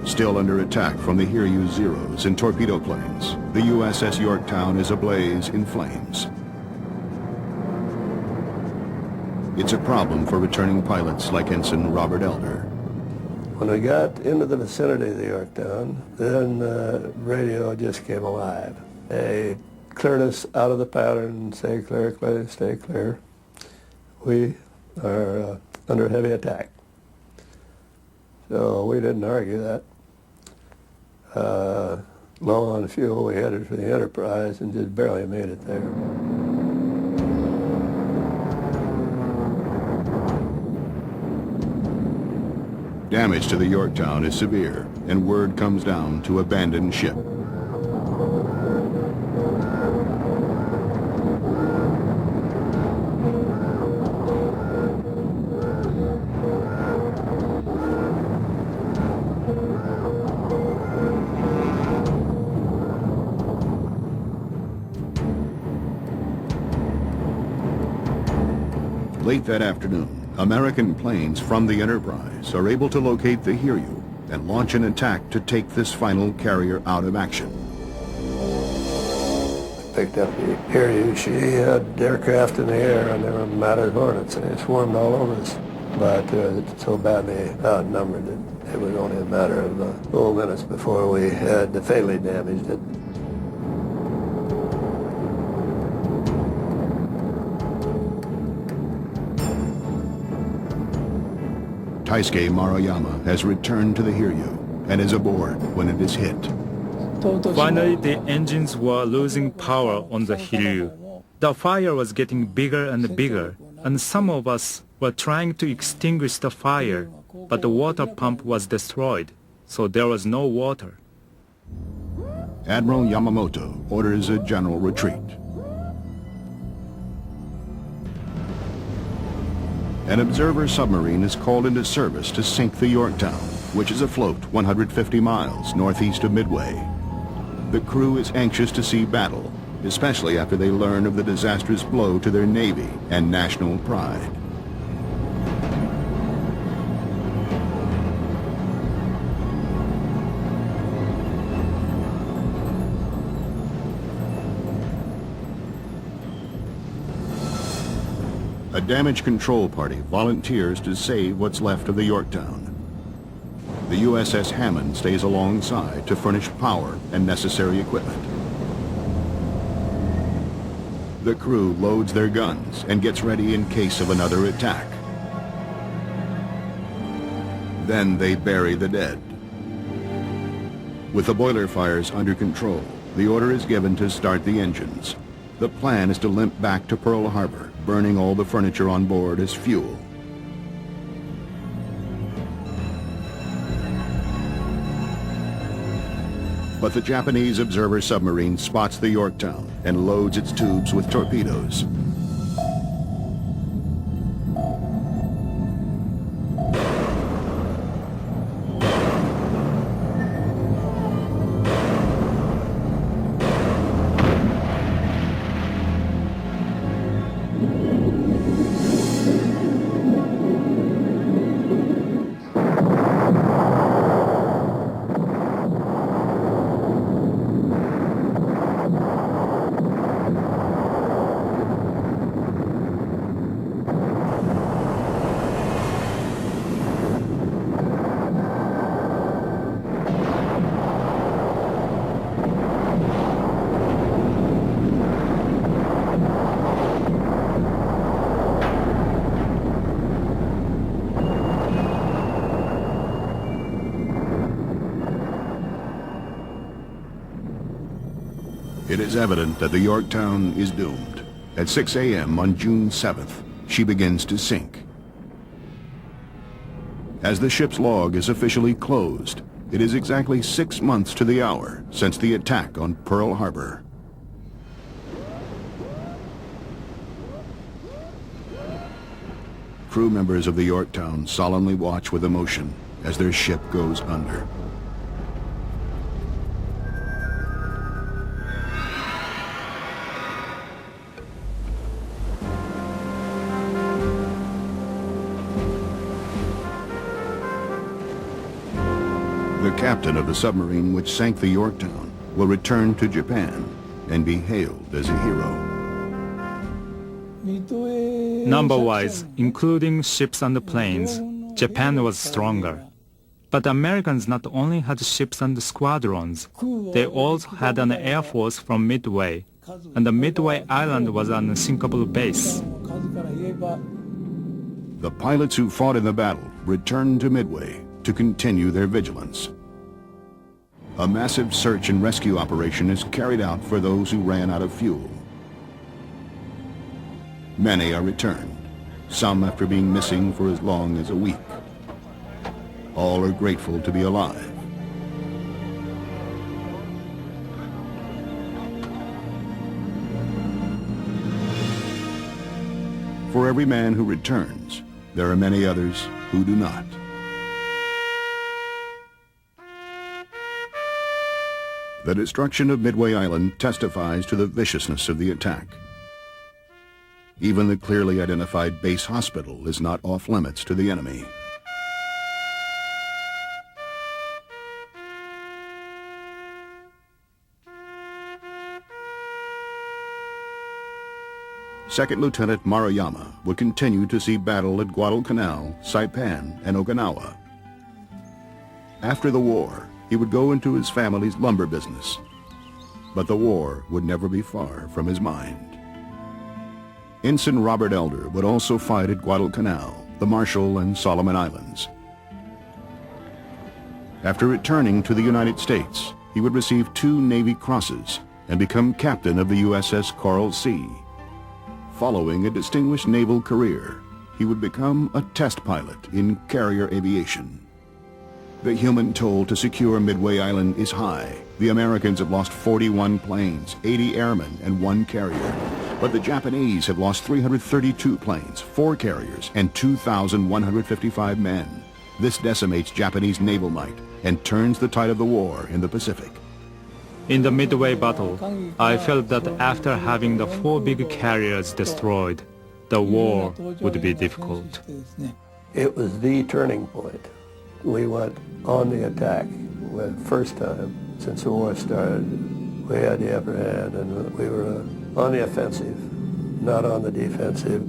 Still under attack from the Hiryu Zeros and torpedo planes, the USS Yorktown is ablaze in flames. It's a problem for returning pilots like Ensign Robert Elder. When we got into the vicinity of the Yorktown, then radio just came alive. They cleared us out of the pattern, stay clear, stay clear. We are under heavy attack. So we didn't argue that. Low on fuel, we headed for the Enterprise and just barely made it there. Damage to the Yorktown is severe, and word comes down to abandon ship. Late that afternoon, American planes from the Enterprise are able to locate the Hiryu and launch an attack to take this final carrier out of action. Picked up the Hiryu. She had aircraft in the air, and they were matted hornets, and they swarmed all over us. But so badly outnumbered that it was only a matter of minutes before we had fatally damaged it. Taisuke Maruyama has returned to the Hiryu and is aboard when it is hit. Finally, the engines were losing power on the Hiryu. The fire was getting bigger and bigger, and some of us were trying to extinguish the fire, but the water pump was destroyed, so there was no water. Admiral Yamamoto orders a general retreat. An observer submarine is called into service to sink the Yorktown, which is afloat 150 miles northeast of Midway. The crew is anxious to see battle, especially after they learn of the disastrous blow to their Navy and national pride. A damage control party volunteers to save what's left of the Yorktown. The USS Hammond stays alongside to furnish power and necessary equipment. The crew loads their guns and gets ready in case of another attack. Then they bury the dead. With the boiler fires under control, the order is given to start the engines. The plan is to limp back to Pearl Harbor, burning all the furniture on board as fuel. But the Japanese observer submarine spots the Yorktown and loads its tubes with torpedoes. It is evident that the Yorktown is doomed. At 6 a.m. on June 7th, she begins to sink. As the ship's log is officially closed, it is exactly 6 months to the hour since the attack on Pearl Harbor. Crew members of the Yorktown solemnly watch with emotion as their ship goes under. The captain of the submarine which sank the Yorktown will return to Japan and be hailed as a hero. Number-wise, including ships and planes, Japan was stronger. But the Americans not only had ships and squadrons, they also had an air force from Midway, and the Midway Island was an unsinkable base. The pilots who fought in the battle returned to Midway to continue their vigilance. A massive search and rescue operation is carried out for those who ran out of fuel. Many are returned, some after being missing for as long as a week. All are grateful to be alive. For every man who returns, there are many others who do not. The destruction of Midway Island testifies to the viciousness of the attack. Even the clearly identified base hospital is not off limits to the enemy. Second Lieutenant Maruyama would continue to see battle at Guadalcanal, Saipan, and Okinawa. After the war, he would go into his family's lumber business. But the war would never be far from his mind. Ensign Robert Elder would also fight at Guadalcanal, the Marshall and Solomon Islands. After returning to the United States, he would receive 2 Navy Crosses and become captain of the USS Coral Sea. Following a distinguished naval career, he would become a test pilot in carrier aviation. The human toll to secure Midway Island is high. The Americans have lost 41 planes, 80 airmen, and 1 carrier. But the Japanese have lost 332 planes, 4 carriers, and 2,155 men. This decimates Japanese naval might and turns the tide of the war in the Pacific. In the Midway battle, I felt that after having the 4 big carriers destroyed, the war would be difficult. It was the turning point. We went on the attack. The first time since the war started, we had the upper hand and we were on the offensive, not on the defensive.